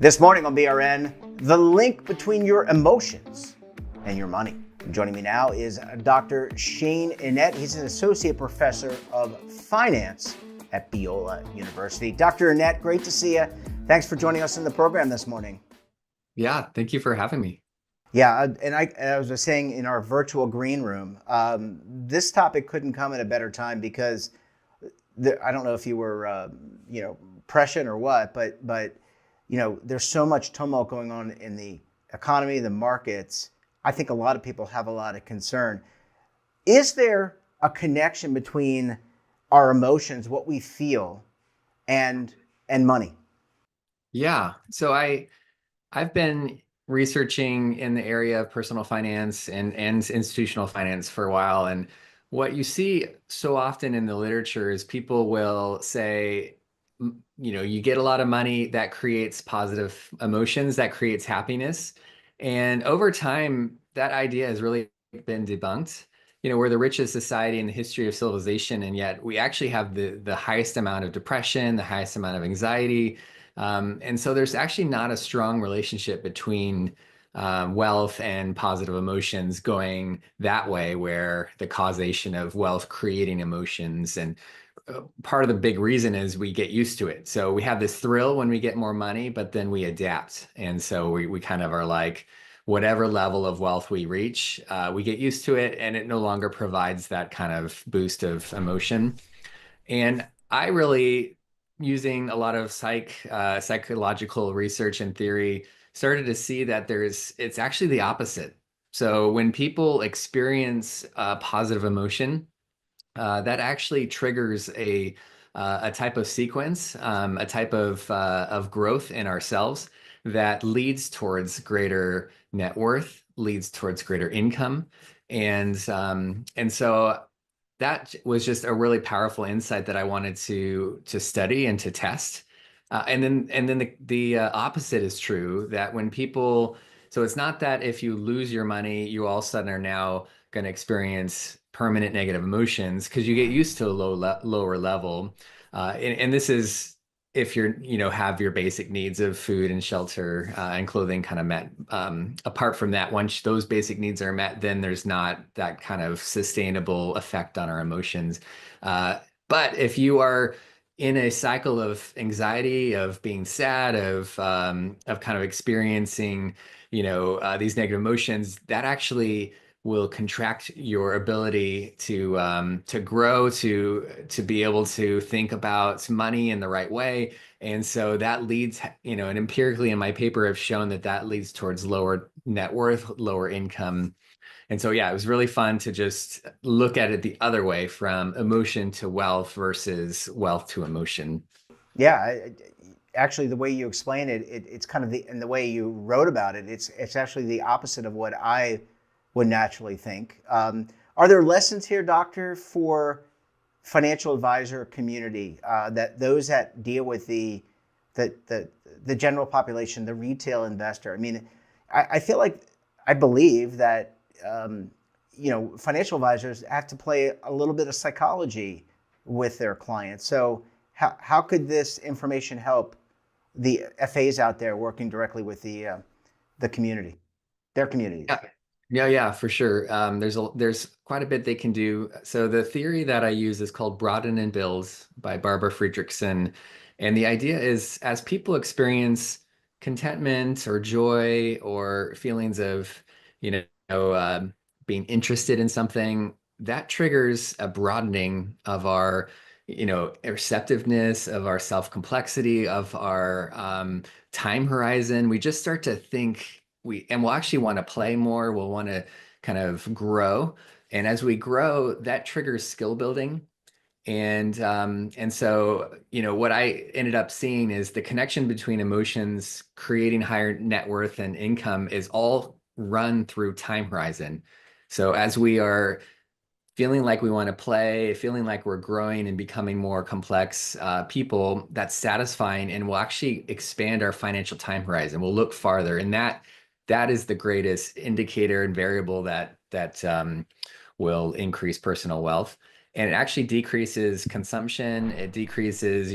This morning on BRN, the link between your emotions and your money. Joining me now is Dr. Shane Enete. He's an associate professor of finance at Biola University. Dr. Enete, great to see you. Thanks for joining us in the program this morning. Yeah, thank you for having me. Yeah, and I was just saying in our virtual green room, this topic couldn't come at a better time because I don't know if you were, prescient or what, but there's so much tumult going on in the economy, the markets. I think a lot of people have a lot of concern. Is there a connection between our emotions, what we feel, and money? Yeah, so I've been researching in the area of personal finance and institutional finance for a while, and what you see so often in the literature is people will say, you get a lot of money, that creates positive emotions, that creates happiness, and over time, that idea has really been debunked. We're the richest society in the history of civilization, and yet we actually have the highest amount of depression, the highest amount of anxiety. And so there's actually not a strong relationship between wealth and positive emotions going that way, where the causation of wealth creating emotions. And part of the big reason is we get used to it. So we have this thrill when we get more money, but then we adapt. And so we kind of are like, whatever level of wealth we reach, we get used to it, and it no longer provides that kind of boost of emotion. And I really, using a lot of psychological research and theory, started to see that it's actually the opposite. So when people experience positive emotion, that actually triggers a type of sequence, a type of growth in ourselves that leads towards greater net worth, leads towards greater income, and so that was just a really powerful insight that I wanted to study and to test. And then the opposite is true, that when people, so it's not that if you lose your money, you all of a sudden are now going to experience permanent negative emotions, because you get used to a lower level. And this is if have your basic needs of food and shelter and clothing kind of met. Apart from that, once those basic needs are met, then there's not that kind of sustainable effect on our emotions. Uh, but if you are in a cycle of anxiety, of being sad, of kind of experiencing, these negative emotions, that actually will contract your ability to grow, to be able to think about money in the right way. And so that leads, and empirically in my paper, I've shown that that leads towards lower net worth, lower income. And so, yeah, it was really fun to just look at it the other way, from emotion to wealth versus wealth to emotion. Yeah, actually, the way you explain it, it's kind of and the way you wrote about it, it's actually the opposite of what I would naturally think. Are there lessons here, doctor, for financial advisor community, that those that deal with the, the the general population, the retail investor? I mean, I feel like I believe that financial advisors have to play a little bit of psychology with their clients. So how could this information help the FAs out there working directly with the community, their communities? Yeah, yeah, for sure. There's quite a bit they can do. So the theory that I use is called broaden and build by Barbara Friedrichsen. And the idea is, as people experience contentment or joy or feelings of, you being interested in something, that triggers a broadening of our, receptiveness, of our self-complexity, of our time horizon. We just start to think, and we'll actually want to play more. We'll want to kind of grow. And as we grow, that triggers skill building. And so, what I ended up seeing is the connection between emotions creating higher net worth and income is all run through time horizon. So as we are feeling like we want to play, feeling like we're growing and becoming more complex people, that's satisfying, and will actually expand our financial time horizon. We'll look farther, and that is the greatest indicator and variable that will increase personal wealth. And it actually decreases consumption. It decreases,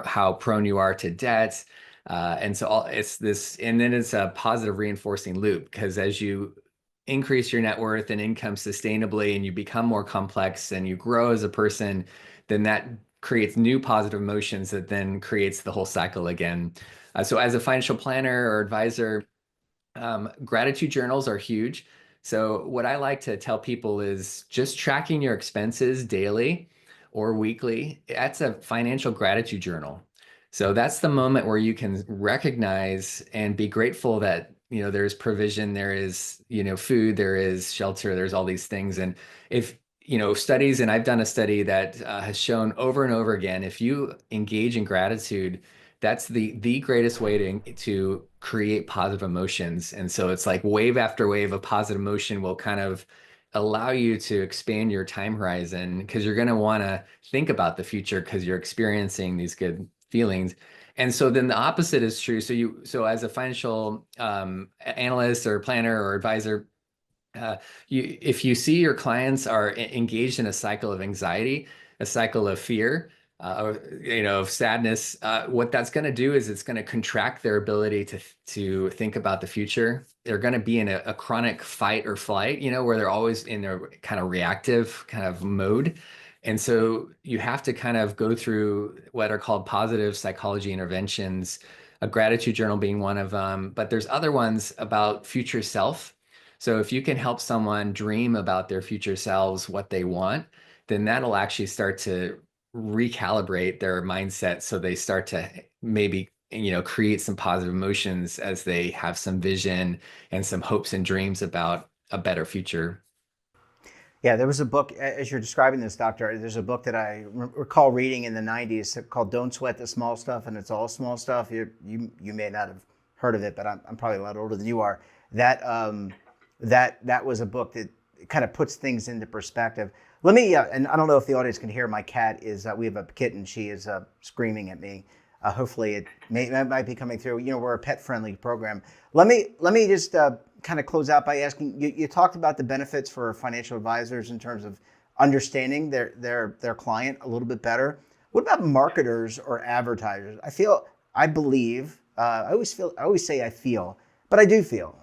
how prone you are to debt. And so it's this, and then it's a positive reinforcing loop because as you increase your net worth and income sustainably and you become more complex and you grow as a person, then that creates new positive emotions that then creates the whole cycle again. So as a financial planner or advisor, gratitude journals are huge. So, what I like to tell people is just tracking your expenses daily or weekly. That's a financial gratitude journal. So, that's the moment where you can recognize and be grateful that, there's provision, there is, food, there is shelter, there's all these things. And if, studies, and I've done a study that has shown over and over again, if you engage in gratitude, that's the greatest way to create positive emotions. And so it's like wave after wave of positive emotion will kind of allow you to expand your time horizon because you're going to want to think about the future because you're experiencing these good feelings. And so then the opposite is true. So as a financial analyst or planner or advisor, uh, if you see your clients are engaged in a cycle of anxiety, a cycle of fear, of sadness, what that's going to do is it's going to contract their ability to think about the future. They're going to be in a chronic fight or flight, where they're always in their kind of reactive kind of mode. And so you have to kind of go through what are called positive psychology interventions, a gratitude journal being one of them, but there's other ones about future self. So if you can help someone dream about their future selves, what they want, then that'll actually start to recalibrate their mindset so they start to maybe create some positive emotions as they have some vision and some hopes and dreams about a better future. Yeah, there was a book, as you're describing this, Doctor, there's a book that I recall reading in the 90s called Don't Sweat the Small Stuff, and it's all small stuff. You may not have heard of it, but I'm probably a lot older than you are. That was a book that kind of puts things into perspective. Let me, and I don't know if the audience can hear, my cat is, we have a kitten, she is screaming at me. Hopefully it might be coming through. We're a pet-friendly program. Let me just kind of close out by asking, you talked about the benefits for financial advisors in terms of understanding their client a little bit better. What about marketers or advertisers? I believe, I always say I feel, but I do feel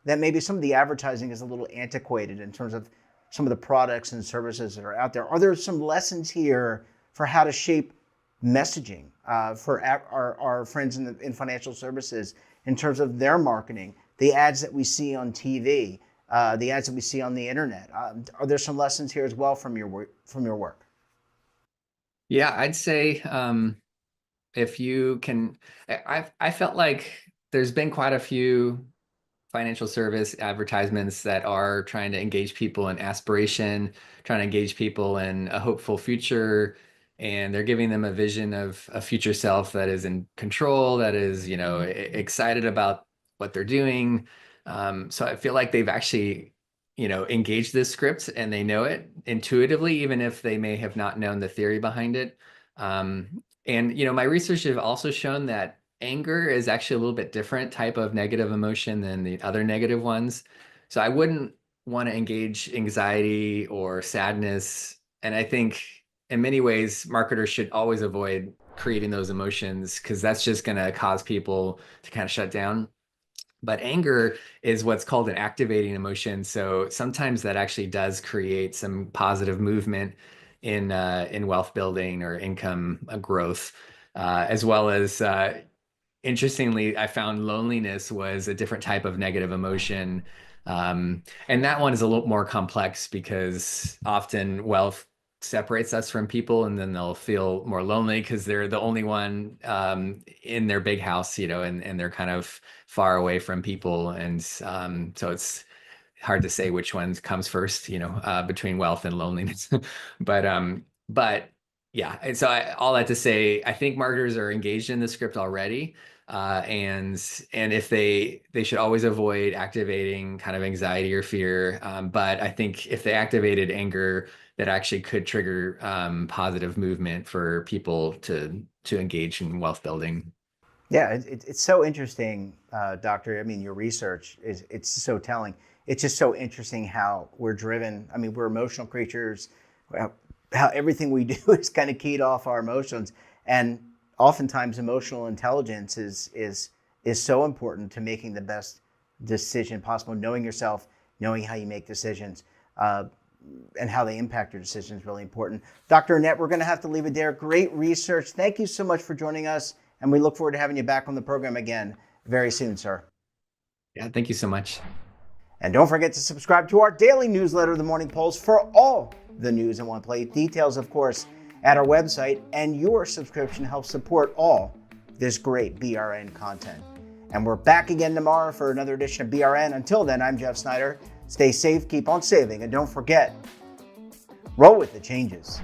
that maybe some of the advertising is a little antiquated in terms of some of the products and services that are out there. Are there some lessons here for how to shape messaging for our friends in financial services in terms of their marketing, the ads that we see on TV, the ads that we see on the internet? Are there some lessons here as well from your work? Yeah, I'd say if you can, I felt like there's been quite a few financial service advertisements that are trying to engage people in aspiration, trying to engage people in a hopeful future, and they're giving them a vision of a future self that is in control, that is, excited about what they're doing. So I feel like they've actually, engaged this script and they know it intuitively, even if they may have not known the theory behind it. And my research have also shown that anger is actually a little bit different type of negative emotion than the other negative ones. So I wouldn't want to engage anxiety or sadness. And I think in many ways, marketers should always avoid creating those emotions because that's just going to cause people to kind of shut down. But anger is what's called an activating emotion. So sometimes that actually does create some positive movement in wealth building or income growth, as well as interestingly, I found loneliness was a different type of negative emotion. And that one is a little more complex because often wealth separates us from people and then they'll feel more lonely because they're the only one in their big house, and they're kind of far away from people. And so it's hard to say which one comes first, between wealth and loneliness. But yeah, and so all that to say, I think marketers are engaged in the script already, and if they should always avoid activating kind of anxiety or fear. But I think if they activated anger, that actually could trigger positive movement for people to engage in wealth building. Yeah, it's so interesting, Doctor. I mean, your research it's so telling. It's just so interesting how we're driven. I mean, we're emotional creatures. How everything we do is kind of keyed off our emotions. And oftentimes emotional intelligence is so important to making the best decision possible. Knowing yourself, knowing how you make decisions, and how they impact your decisions is really important. Dr. Enete, we're going to have to leave it there. Great research. Thank you so much for joining us, and we look forward to having you back on the program again very soon, sir. Yeah, thank you so much. And don't forget to subscribe to our daily newsletter, The Morning Pulse, for all the news in one place. Details, of course, at our website, and your subscription helps support all this great BRN content. And we're back again tomorrow for another edition of BRN. Until then, I'm Jeff Snyder. Stay safe, keep on saving, and don't forget, roll with the changes.